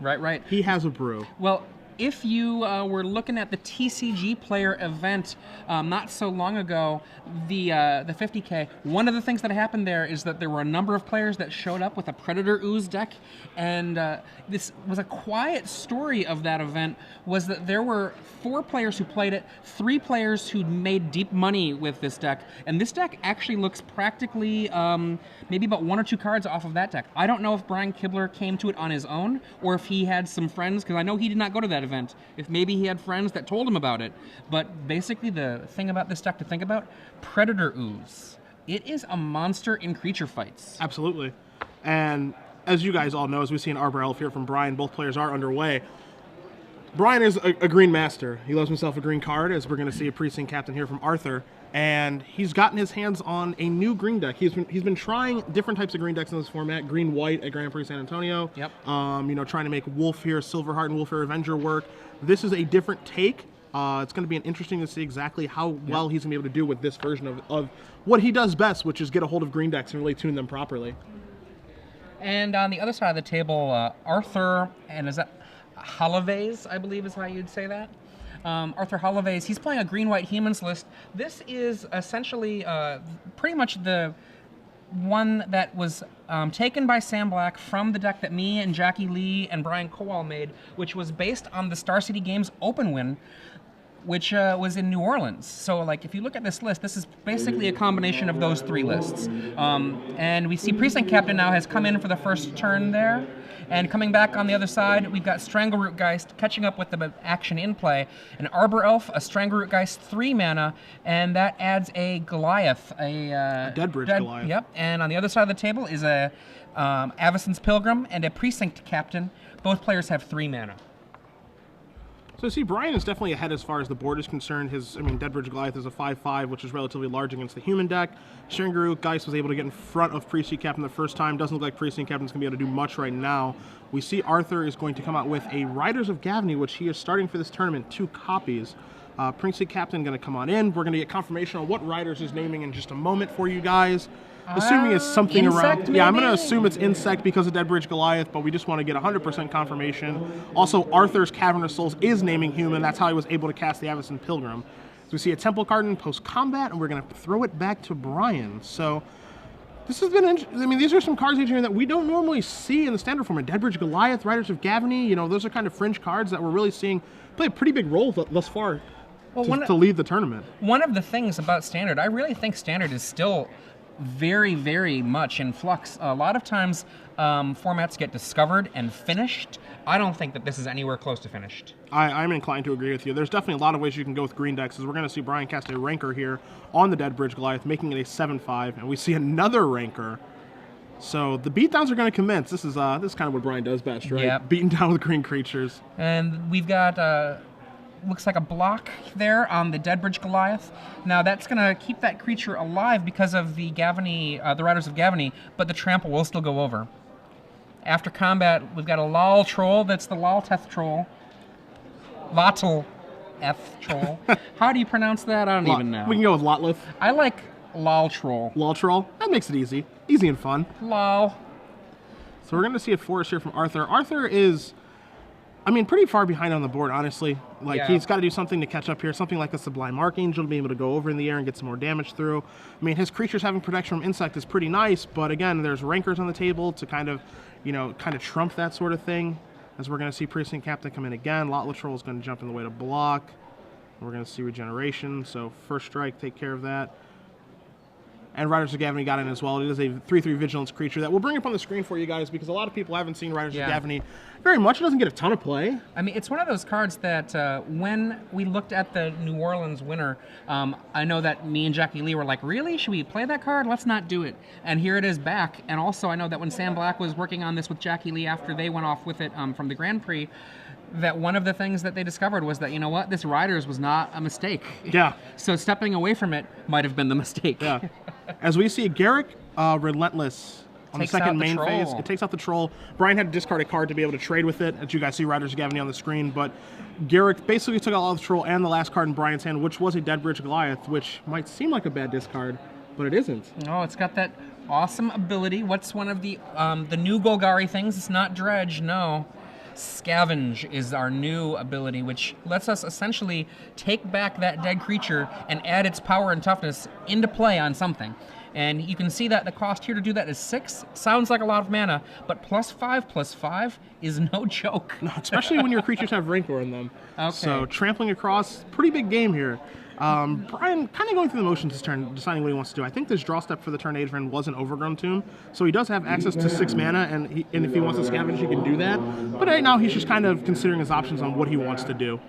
Right. He has a brew. Well, if you were looking at the TCG player event not so long ago, the 50K, one of the things that happened there is that there were a number of players that showed up with a Predator Ooze deck, and this was a quiet story of that event, was that there were 4 players who played it, 3 players who made deep money with this deck, and this deck actually looks practically maybe about 1 or 2 cards off of that deck. I don't know if Brian Kibler came to it on his own, or if he had some friends, because I know he did not go to that event. If maybe he had friends that told him about it. But basically the thing about this deck to think about, Predator Ooze. It is a monster in creature fights. Absolutely. And as you guys all know, as we see an Arbor Elf here from Brian, both players are underway. Brian is a green master. He loves himself a green card, as we're going to see a Precinct Captain here from Arthur. And he's gotten his hands on a new green deck. He's been trying different types of green decks in this format. Green-white at Grand Prix San Antonio. Yep. You know, trying to make Wolf here, Silverheart, and Wolf here Avenger work. This is a different take. It's going to be interesting to see exactly how well he's going to be able to do with this version of what he does best, which is get a hold of green decks and really tune them properly. And on the other side of the table, Arthur, and is that Halavais, I believe is how you'd say that? Arthur Halavais, he's playing a green-white humans list. This is essentially pretty much the one that was taken by Sam Black from the deck that me and Jackie Lee and Brian Kowal made, which was based on the Star City Games Open win, which was in New Orleans. So, like, if you look at this list, this is basically a combination of those 3 lists. And we see Precinct Captain now has come in for the first turn there. And coming back on the other side, we've got Strangleroot Geist catching up with the action in play. An Arbor Elf, a Strangleroot Geist, 3 mana, and that adds a Goliath. A Deadbridge Goliath. Yep, and on the other side of the table is a Avacyn's Pilgrim and a Precinct Captain. Both players have 3 mana. So see, Brian is definitely ahead as far as the board is concerned. Deadbridge Goliath is a 5/5, which is relatively large against the human deck. Strangleroot Geist was able to get in front of Precinct Captain the first time. Doesn't look like Precinct Captain's going to be able to do much right now. We see Arthur is going to come out with a Riders of Gavony, which he is starting for this tournament, 2 copies. Precinct Captain going to come on in. We're going to get confirmation on what Riders is naming in just a moment for you guys. Assuming it's something around... maybe? Yeah, I'm going to assume it's Insect because of Deadbridge Goliath, but we just want to get 100% confirmation. Also, Arthur's Cavernous Souls is naming human. That's how he was able to cast the Avacyn Pilgrim. So we see a Temple card in post-combat, and we're going to throw it back to Brian. So this has been... these are some cards here that we don't normally see in the standard format. Deadbridge Goliath, Riders of Gavony, you know, those are kind of fringe cards that we're really seeing play a pretty big role thus far to lead the tournament. One of the things about Standard, I really think Standard is still very, very much in flux. A lot of times formats get discovered and finished. I don't think that this is anywhere close to finished. I'm inclined to agree with you. There's definitely a lot of ways you can go with green decks, as we're going to see Brian cast a Ranker here on the Deadbridge Goliath, making it a 7/5, and we see another Ranker. So the beatdowns are going to commence. This is kind of what Brian does best, right? Yep. Beating down with green creatures. And we've got... looks like a block there on the Deadbridge Goliath. Now that's going to keep that creature alive because of the Gavony, the Riders of Gavony, but the trample will still go over. After combat, we've got a Lal Troll. That's the Lalteth Troll. Lotl F Troll. How do you pronounce that? I don't even know. We can go with Lotleth. I like Lal Troll. Lal Troll. That makes it easy. Easy and fun. Lal. So we're going to see a forest here from Arthur. Arthur is... pretty far behind on the board, honestly. He's got to do something to catch up here. Something like a Sublime Archangel to be able to go over in the air and get some more damage through. His creatures having protection from Insect is pretty nice, but again, there's Rankers on the table to kind of trump that sort of thing. As we're going to see Precinct Captain come in again. Lot Troll is going to jump in the way to block. We're going to see Regeneration, so first strike, take care of that. And Riders of Gavony got in as well. It is a 3/3 Vigilance creature that we'll bring up on the screen for you guys because a lot of people haven't seen Riders of Gavony very much. It doesn't get a ton of play. It's one of those cards that when we looked at the New Orleans winner, I know that me and Jackie Lee were like, really? Should we play that card? Let's not do it. And here it is back. And also I know that when Sam Black was working on this with Jackie Lee after they went off with it from the Grand Prix, that one of the things that they discovered was that, you know what, this Riders was not a mistake. Yeah. So stepping away from it might have been the mistake. Yeah. As we see Garrick Relentless on the second main phase, it takes out the Troll. Brian had to discard a card to be able to trade with it, as you guys see Riders of Gavony on the screen, but Garrick basically took out all the Troll and the last card in Brian's hand, which was a Deadbridge Goliath, which might seem like a bad discard, but it isn't. Oh, it's got that awesome ability. What's one of the new Golgari things? It's not Dredge, no. Scavenge is our new ability, which lets us essentially take back that dead creature and add its power and toughness into play on something. And you can see that the cost here to do that is 6. Sounds like a lot of mana, but +5/+5 is no joke. No, especially when your creatures have Rancor in them. Okay. So trampling across, pretty big game here. Brian kind of going through the motions this turn, deciding what he wants to do. I think this draw step for the turn Adrian was an Overgrown Tomb, so he does have access to 6 mana, and if he wants to scavenge, he can do that. But right now, he's just kind of considering his options on what he wants to do.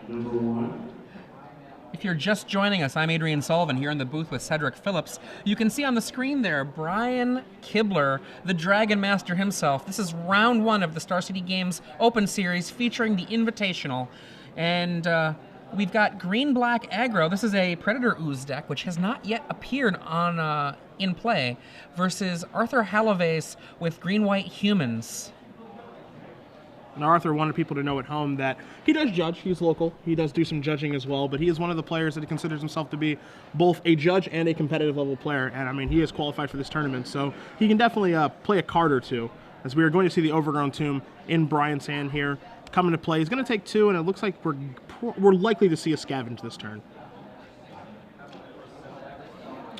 If you're just joining us, I'm Adrian Sullivan here in the booth with Cedric Phillips. You can see on the screen there, Brian Kibler, the Dragon Master himself. This is round 1 of the Star City Games Open Series featuring the Invitational. And we've got green-black aggro. This is a Predator Ooze deck, which has not yet appeared on in play, versus Arthur Halavais with green-white humans. And Arthur wanted people to know at home that he does judge. He's local. He does do some judging as well, but he is one of the players that considers himself to be both a judge and a competitive level player. And I mean, he is qualified for this tournament, so he can definitely play a card or two. As we are going to see the Overgrown Tomb in Brian's hand here come into play. He's going to take 2, and it looks like we're likely to see a scavenge this turn.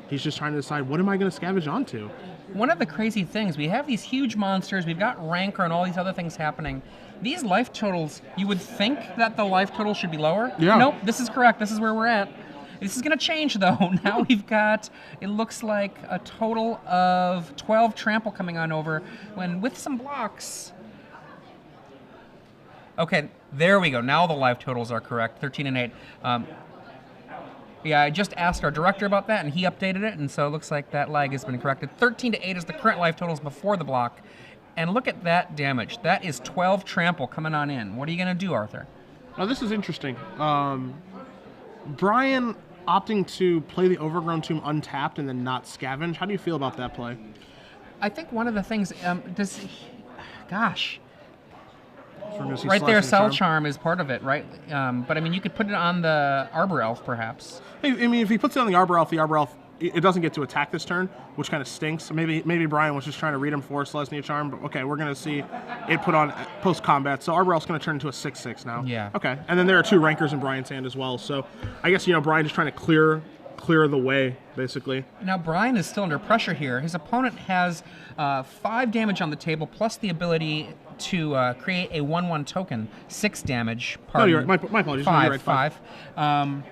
He's just trying to decide, what am I going to scavenge onto? One of the crazy things, we have these huge monsters, we've got Rancor and all these other things happening. These life totals, you would think that the life total should be lower. Yeah. Nope, this is correct. This is where we're at. This is going to change, though. Now we've got, it looks like a total of 12 trample coming on over, when with some blocks. Okay, there we go. Now the life totals are correct, 13 and 8. Yeah, I just asked our director about that, and he updated it, and so it looks like that lag has been corrected. 13 to 8 is the current life totals before the block. And look at that damage. That is 12 trample coming on in. What are you going to do, Arthur? Now, this is interesting. Brian opting to play the Overgrown Tomb untapped and then not scavenge. How do you feel about that play? I think one of the things, gosh. So Right there, Cell Charm is part of it, right? But I mean, you could put it on the Arbor Elf, perhaps. I mean, if he puts it on the Arbor Elf, it doesn't get to attack this turn, which kind of stinks. Maybe Brian was just trying to read him for Celestia Charm, but okay, we're going to see it put on post-combat. So Arbor Elf's going to turn into a 6/6 now. Yeah. Okay, and then there are 2 Rancors in Brian's hand as well. So I guess, Brian just trying to clear the way, basically. Now, Brian is still under pressure here. His opponent has 5 damage on the table, plus the ability to create a 1/1 token, 6 damage. Pardon. No, my apologies. 5, You're right, 5.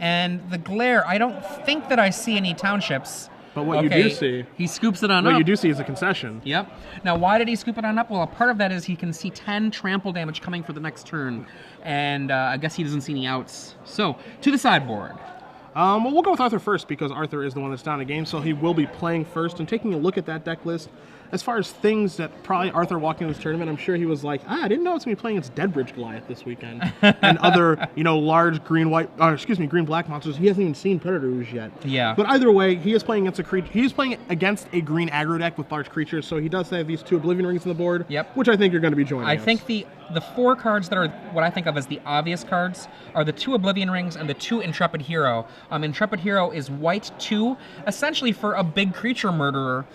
And the glare, I don't think that I see any townships. But what you do see... He scoops it on up. What you do see is a concession. Yep. Now, why did he scoop it on up? Well, a part of that is he can see 10 trample damage coming for the next turn. And I guess he doesn't see any outs. So, to the sideboard. Well, we'll go with Arthur first because Arthur is the one that's down a game, so he will be playing first and taking a look at that deck list. As far as things that probably Arthur walking in this tournament, I'm sure he was like, I didn't know it's going to be playing against Deadbridge Goliath this weekend. And other, large green-black monsters. He hasn't even seen Predator Ooze yet. Yeah. But either way, he is playing against a creature. He is playing against a green aggro deck with large creatures, so he does have these 2 Oblivion Rings on the board. Yep. Which I think you're going to be joining us. I think the 4 cards that are what I think of as the obvious cards are the 2 Oblivion Rings and the 2 Intrepid Hero. Intrepid Hero is white 2, essentially for a big creature murderer.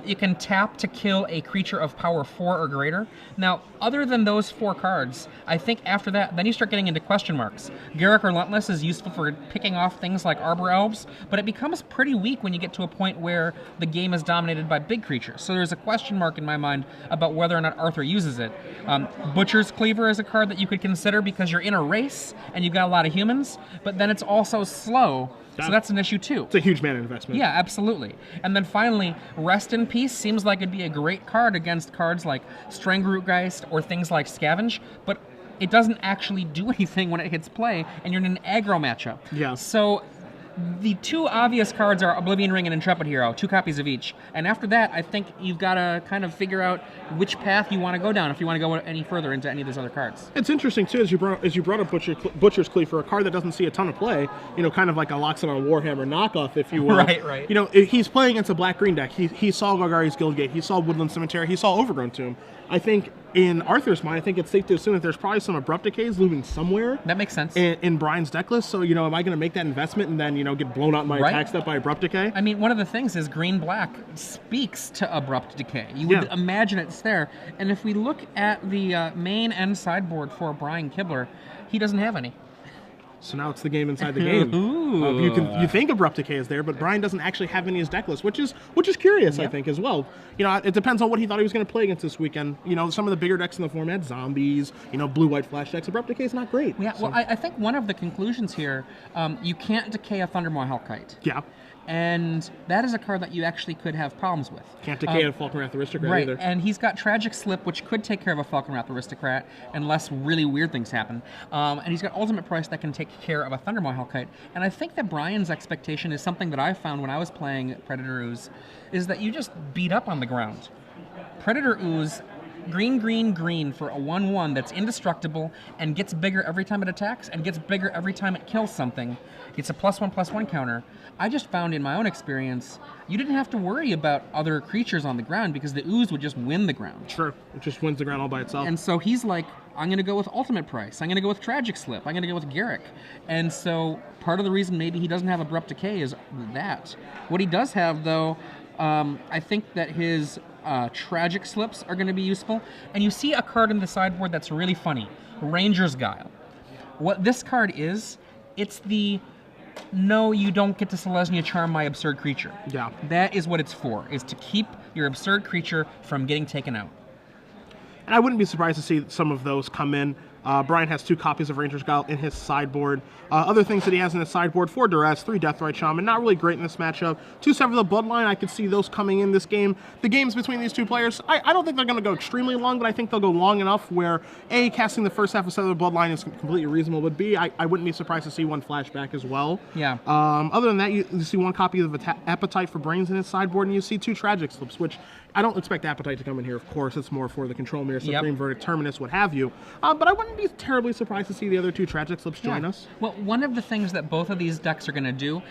You can tap to kill a creature of power 4 or greater. Now, other than those 4 cards, I think after that, then you start getting into question marks. Garruk Relentless is useful for picking off things like Arbor Elves, but it becomes pretty weak when you get to a point where the game is dominated by big creatures. So there's a question mark in my mind about whether or not Arthur uses it. Butcher's Cleaver is a card that you could consider because you're in a race and you've got a lot of humans, but then it's also slow. So that's an issue too. It's a huge mana investment. Yeah, absolutely. And then finally, Rest in Peace seems like it'd be a great card against cards like Stranglerootgeist or things like Scavenge, but it doesn't actually do anything when it hits play, and you're in an aggro matchup. Yeah. So the 2 obvious cards are Oblivion Ring and Intrepid Hero, 2 copies of each. And after that, I think you've got to kind of figure out which path you want to go down if you want to go any further into any of those other cards. It's interesting, too, as you brought up Butcher's Cleaver, a card that doesn't see a ton of play, kind of like a Loxodon Warhammer knockoff, if you will. Right. He's playing against a black-green deck. He saw Golgari's Guildgate. He saw Woodland Cemetery. He saw Overgrown Tomb. I think in Arthur's mind, I think it's safe to assume that there's probably some Abrupt Decays looming somewhere. That makes sense. In Brian's deck list. So, am I going to make that investment and then, get blown out in my attack step by Abrupt Decay. I mean, one of the things is green-black speaks to Abrupt Decay. You would imagine it's there. And if we look at the main and sideboard for Brian Kibler, he doesn't have any. So now it's the game inside the game. You think Abrupt Decay is there, but Brian doesn't actually have any in his deck list, which is curious, I think, as well. It depends on what he thought he was going to play against this weekend. Some of the bigger decks in the format, zombies, blue-white flash decks, Abrupt Decay is not great. Yeah, well, I think one of the conclusions here, you can't decay a Thundermaw Hellkite. Yeah. And that is a card that you actually could have problems with. Can't decay a Falconwrath Aristocrat either. And he's got Tragic Slip, which could take care of a Falconwrath Aristocrat unless really weird things happen. And he's got Ultimate Price that can take care of a Thundermaw Hellkite. And I think that Brian's expectation is something that I found when I was playing Predator Ooze, is that you just beat up on the ground. Predator Ooze, green, green, green for a 1/1 that's indestructible and gets bigger every time it attacks and gets bigger every time it kills something. It's a +1/+1 counter. I just found in my own experience, you didn't have to worry about other creatures on the ground because the Ooze would just win the ground. Sure, it just wins the ground all by itself. And so he's like, I'm going to go with Ultimate Price. I'm going to go with Tragic Slip. I'm going to go with Garrick. And so part of the reason maybe he doesn't have Abrupt Decay is that. What he does have, though, I think that his Tragic Slips are going to be useful. And you see a card in the sideboard that's really funny, Ranger's Guile. What this card is, it's the no, you don't get to Selesnya Charm my absurd creature. Yeah. That is what it's for, is to keep your absurd creature from getting taken out. And I wouldn't be surprised to see some of those come in. Brian has 2 copies of Ranger's Guile in his sideboard. Other things that he has in his sideboard, 4 Duress, 3 Deathrite Shaman, not really great in this matchup. 2 Sever the Bloodline, I could see those coming in this game. The games between these 2 players, I don't think they're going to go extremely long, but I think they'll go long enough where, A, casting the first half of Sever the Bloodline is completely reasonable, but B, I wouldn't be surprised to see one flashback as well. Yeah. Other than that, you see 1 copy of Appetite for Brains in his sideboard, and you see 2 Tragic Slips, which I don't expect Appetite to come in here, of course. It's more for the Control Mirror, Supreme Verdict, Terminus, what have you. But I wouldn't be terribly surprised to see the other 2 Tragic Slips join us. Well, one of the things that both of these decks are going to do,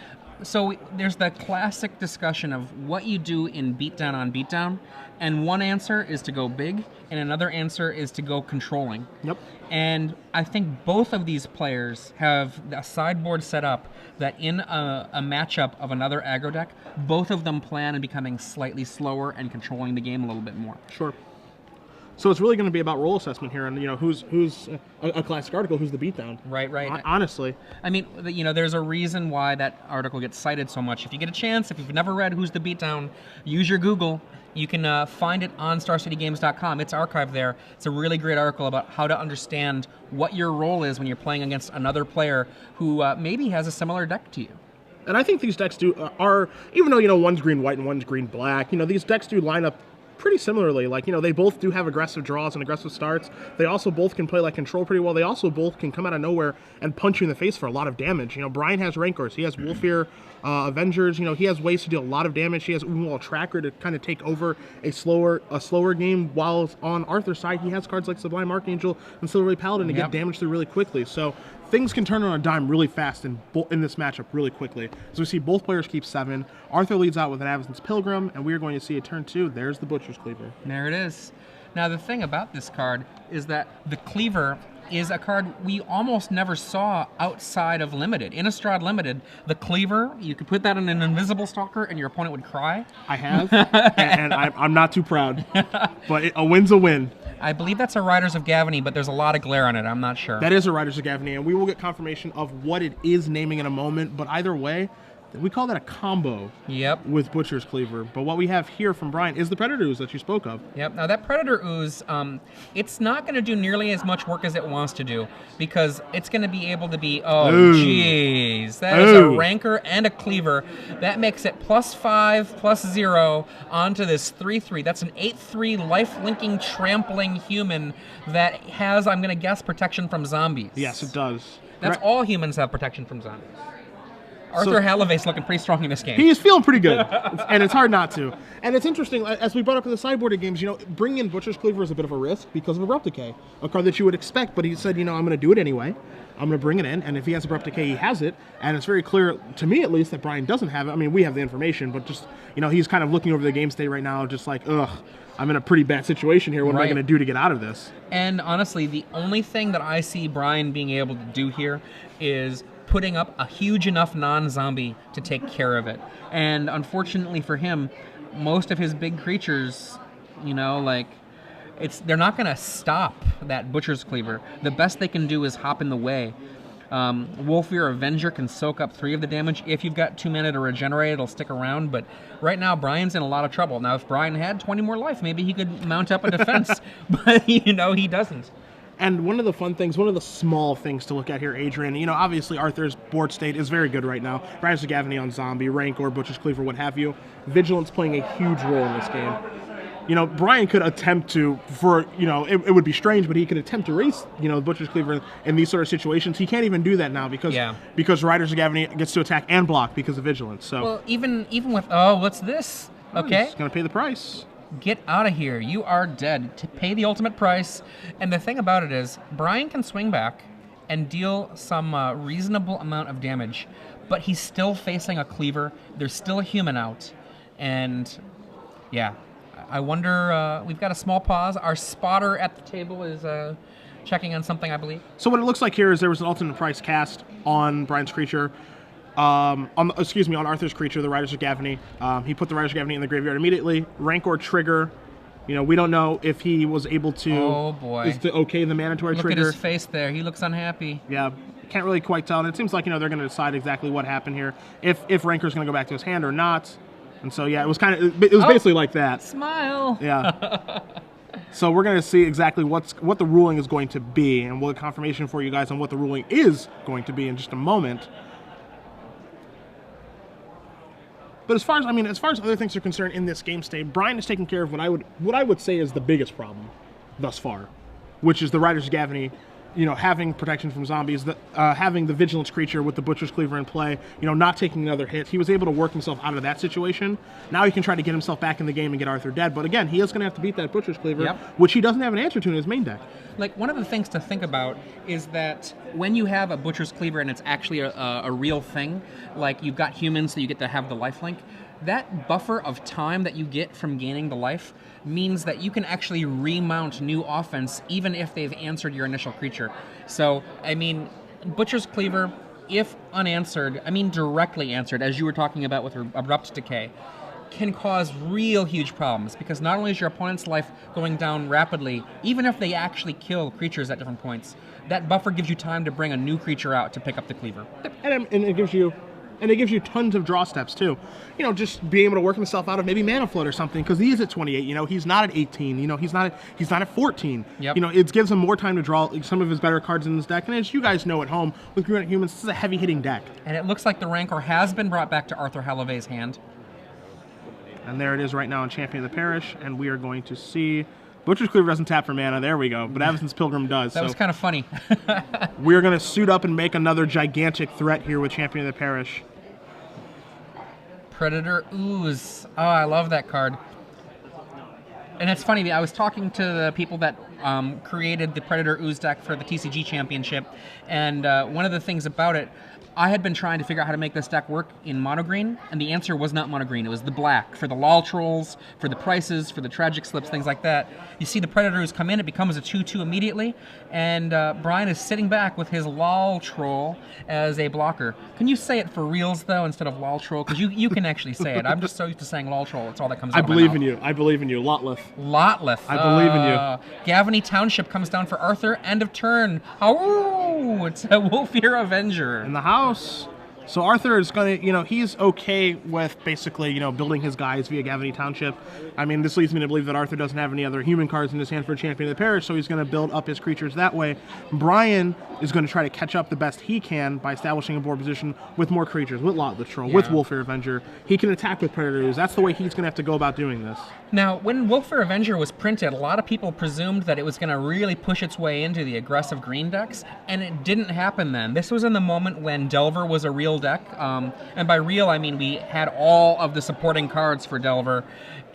so there's the classic discussion of what you do in beatdown on beatdown, and one answer is to go big, and another answer is to go controlling. Yep. And I think both of these players have a sideboard set up that in a matchup of another aggro deck, both of them plan on becoming slightly slower and controlling the game a little bit more. Sure. So it's really going to be about role assessment here, and who's a classic article, who's the beatdown. Right. Honestly, I mean, there's a reason why that article gets cited so much. If you get a chance, if you've never read Who's the Beatdown, use your Google. You can find it on StarCityGames.com. It's archived there. It's a really great article about how to understand what your role is when you're playing against another player who maybe has a similar deck to you. And I think these decks are, even though one's green white and one's green black, these decks do line up pretty similarly. Like, they both do have aggressive draws and aggressive starts. They also both can play like control pretty well. They also both can come out of nowhere and punch you in the face for a lot of damage. Brian has Rancors. He has Wolfear Avengers. He has ways to deal a lot of damage. He has Unwall Tracker to kind of take over a slower game, while on Arthur's side, he has cards like Sublime Archangel and Silvery Paladin to get damage through really quickly. So things can turn on a dime really fast in this matchup really quickly. So we see both players keep 7. Arthur leads out with an Avacyn's Pilgrim, and we are going to see a turn 2. There's the Butcher's Cleaver. There it is. Now, the thing about this card is that the Cleaver is a card we almost never saw outside of Limited. In Innistrad Limited, the Cleaver, you could put that in an Invisible Stalker and your opponent would cry. I have, and I'm not too proud, but a win's a win. I believe that's a Riders of Gavany, but there's a lot of glare on it. I'm not sure. That is a Riders of Gavany, and we will get confirmation of what it is naming in a moment, but either way, we call that a combo with Butcher's Cleaver. But what we have here from Brian is the Predator Ooze that you spoke of. Yep. Now, that Predator Ooze, it's not going to do nearly as much work as it wants to do, because it's going to be able to be, jeez, that is a Rancor and a Cleaver. That makes it +5/+0 onto this 3/3. That's an 8/3 life-linking, trampling human that has, I'm going to guess, protection from zombies. Yes, it does. That's all humans have protection from zombies. Arthur Halavais looking pretty strong in this game. He is feeling pretty good, and it's hard not to. And it's interesting, as we brought up in the sideboard games, bringing in Butcher's Cleaver is a bit of a risk because of Abrupt Decay, a card that you would expect, but he said, I'm going to do it anyway. I'm going to bring it in, and if he has Abrupt Decay, he has it, and it's very clear, to me at least, that Brian doesn't have it. I mean, we have the information, but just, he's kind of looking over the game state right now, just like, I'm in a pretty bad situation here. What am I going to do to get out of this? And honestly, the only thing that I see Brian being able to do here is putting up a huge enough non-zombie to take care of it. And unfortunately for him, most of his big creatures, you know, like, they're not going to stop that Butcher's Cleaver. The best they can do is hop in the way. Wolfear Avenger can soak up 3 of the damage. If you've got 2 mana to regenerate, it'll stick around. But right now, Brian's in a lot of trouble. Now, if Brian had 20 more life, maybe he could mount up a defense. But, you know, he doesn't. And one of the fun things, one of the small things to look at here, Adrian, you know, obviously Arthur's board state is very good right now. Rise of Gavany on Zombie, Rancor, Butcher's Cleaver, what have you. Vigilance playing a huge role in this game. You know, Brian could attempt to, it would be strange, but he could attempt to race, you know, Butcher's Cleaver in these sort of situations. He can't even do that now because Riders of Gavany gets to attack and block because of Vigilance. So, well, even with, oh, what's this? Okay. He's going to pay the price. Get out of here. You are dead. To pay the ultimate price. And the thing about it is, Brian can swing back and deal some reasonable amount of damage, but he's still facing a Cleaver. There's still a human out. And, yeah. I wonder, we've got a small pause. Our spotter at the table is checking on something, I believe. So what it looks like here is there was an ultimate price cast on Brian's creature. On Arthur's creature, the Riders of Gavany. He put the Riders of Gavany in the graveyard immediately. Rancor trigger. You know, we don't know if he was able to... Oh, boy. Is the mandatory trigger. Look at his face there. He looks unhappy. Yeah. Can't really quite tell. And it seems like, you know, they're going to decide exactly what happened here. If Rancor's going to go back to his hand or not. And so, yeah, it was basically like that. Smile. Yeah. So we're going to see exactly what the ruling is going to be, and we'll get confirmation for you guys on what the ruling is going to be in just a moment. But as far as other things are concerned in this game state, Brian is taking care of what I would say is the biggest problem thus far, which is the Riders of Gavany, you know, having protection from zombies, having the Vigilance creature with the Butcher's Cleaver in play, you know, not taking another hit. He was able to work himself out of that situation. Now he can try to get himself back in the game and get Arthur dead. But again, he is going to have to beat that Butcher's Cleaver, which he doesn't have an answer to in his main deck. Like, one of the things to think about is that when you have a Butcher's Cleaver and it's actually a real thing, like you've got humans, so you get to have the lifelink, that buffer of time that you get from gaining the life means that you can actually remount new offense even if they've answered your initial creature. So, I mean, Butcher's Cleaver, if unanswered, I mean directly answered, as you were talking about with Abrupt Decay, can cause real huge problems, because not only is your opponent's life going down rapidly, even if they actually kill creatures at different points, that buffer gives you time to bring a new creature out to pick up the Cleaver. And it gives you tons of draw steps too. You know, just being able to work himself out of maybe Mana Flood or something, because he is at 28. You know, he's not at 18. You know, he's not at 14. Yep. You know, it gives him more time to draw some of his better cards in his deck. And as you guys know at home, with Green White Humans, this is a heavy hitting deck. And it looks like the Rancor has been brought back to Arthur Halavais' hand. And there it is right now in Champion of the Parish, and we are going to see... Butcher's Cleaver doesn't tap for mana, there we go, but Avacyn's Pilgrim does. That was kind of funny. We're going to suit up and make another gigantic threat here with Champion of the Parish. Predator Ooze. Oh, I love that card. And it's funny, I was talking to the people that created the Predator Ooze deck for the TCG Championship, and one of the things about it, I had been trying to figure out how to make this deck work in mono green, and the answer was not mono green. It was the black for the lol trolls, for the prices, for the tragic slips, things like that. You see the Predators come in, it becomes a 2/2 immediately, and Brian is sitting back with his lol troll as a blocker. Can you say it for reals, though, instead of lol troll? Because you can actually say it. I'm just so used to saying lol troll. It's all that comes out of my mouth. I believe in you. I believe in you. Lotleth. Lotleth. I believe in you. Gavany Township comes down for Arthur. End of turn. Oh, it's a Wolfear Avenger. In the house. So Arthur is going to, you know, he's okay with basically, you know, building his guys via Gavany Township. I mean, this leads me to believe that Arthur doesn't have any other human cards in his hand for Champion of the Parish, so he's going to build up his creatures that way. Brian is going to try to catch up the best he can by establishing a board position with more creatures, with Lotleth Troll, with Wolfear Avenger. He can attack with Predators. That's the way he's going to have to go about doing this. Now, when Wolfear Avenger was printed, a lot of people presumed that it was going to really push its way into the aggressive green decks, and it didn't happen then. This was in the moment when Delver was a real deck, and by real I mean we had all of the supporting cards for Delver.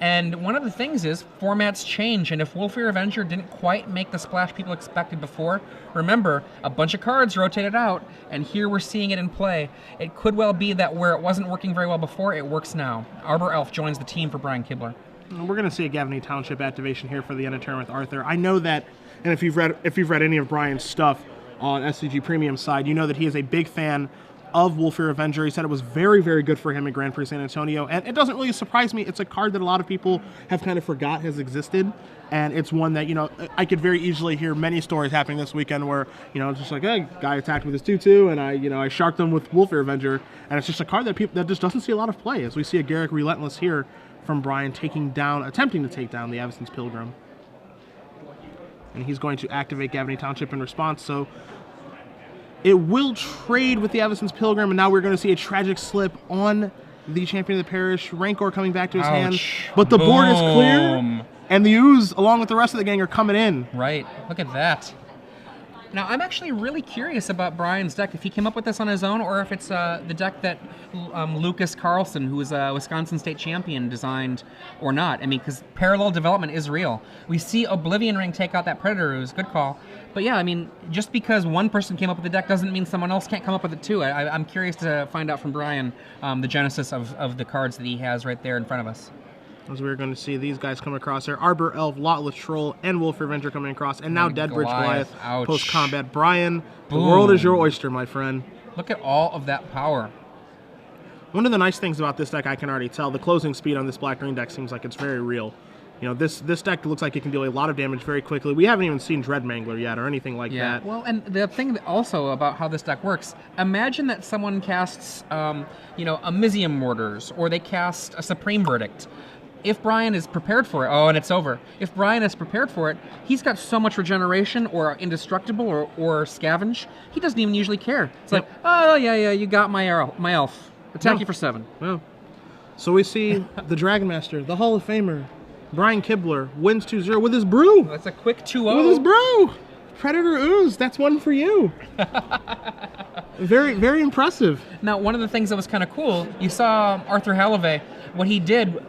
And one of the things is formats change, and if Wolfear Avenger didn't quite make the splash people expected before, remember, a bunch of cards rotated out, and here we're seeing it in play. It could well be that where it wasn't working very well before, it works now. Arbor Elf joins the team for Brian Kibler. We're going to see a Gavany Township activation here for the end of turn with Arthur. I know that, and if you've read any of Brian's stuff, on SCG Premium side, you know that he is a big fan of Wolfir Avenger. He said it was very, very good for him at Grand Prix San Antonio, and it doesn't really surprise me. It's a card that a lot of people have kind of forgot has existed, and it's one that, you know, I could very easily hear many stories happening this weekend where, you know, it's just like, hey, guy attacked with his 2/2, and I sharked him with Wolfir Avenger, and it's just a card that just doesn't see a lot of play, as we see a Garrick Relentless here from Brian attempting to take down the Avacyn's Pilgrim. And he's going to activate Gavany Township in response, so it will trade with the Avacyn's Pilgrim, and now we're going to see a tragic slip on the Champion of the Parish. Rancor coming back to his hand, but the board is clear, and the Ooze, along with the rest of the gang, are coming in. Right. Look at that. Now, I'm actually really curious about Brian's deck, if he came up with this on his own, or if it's the deck that Lucas Carlson, who is a Wisconsin State champion, designed, or not. I mean, because parallel development is real. We see Oblivion Ring take out that Predator Ooze, good call. But yeah, I mean, just because one person came up with the deck doesn't mean someone else can't come up with it too. I'm curious to find out from Brian the genesis of the cards that he has right there in front of us. As we're going to see these guys come across here. Arbor Elf, Lotless Troll, and Wolfir Avenger coming across. And now Deadbridge Goliath post-combat. Brian, the world is your oyster, my friend. Look at all of that power. One of the nice things about this deck, I can already tell, the closing speed on this black-green deck seems like it's very real. You know, this deck looks like it can deal a lot of damage very quickly. We haven't even seen Dread Mangler yet or anything like that. Well, and the thing also about how this deck works, imagine that someone casts, you know, Amizium Mortars, or they cast a Supreme Verdict. If Brian is prepared for it, oh, and it's over. If Brian is prepared for it, he's got so much regeneration or indestructible or scavenge, he doesn't even usually care. It's like, oh, yeah, you got my elf. Attack you for 7. Well, so we see the Dragon Master, the Hall of Famer, Brian Kibler, wins 2-0 with his brew. That's a quick 2-0. With his brew. Predator Ooze, that's one for you. Very, very impressive. Now, one of the things that was kind of cool, you saw Arthur Halavais, what he did.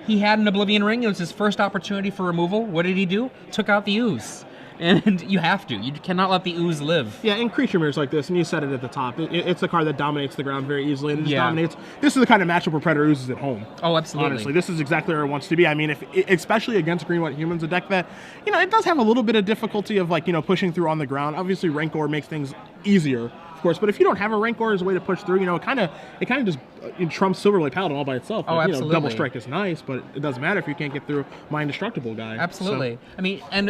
He had an Oblivion Ring. It was his first opportunity for removal. What did he do? Took out the Ooze. And you have to. You cannot let the Ooze live. Yeah, in creature mirrors like this, and you said it at the top, it's a card that dominates the ground very easily, and it just dominates. This is the kind of matchup where Predator Ooze is at home. Oh, absolutely. Honestly, this is exactly where it wants to be. I mean, especially against green-white humans, a deck that, you know, it does have a little bit of difficulty of, like, you know, pushing through on the ground. Obviously, Rancor makes things easier, of course, but if you don't have a Rancor as a way to push through, you know, it kind of just trumps Silverblade Paladin all by itself. Oh, like, absolutely. You know, double strike is nice, but it doesn't matter if you can't get through my indestructible guy. Absolutely. So. I mean, and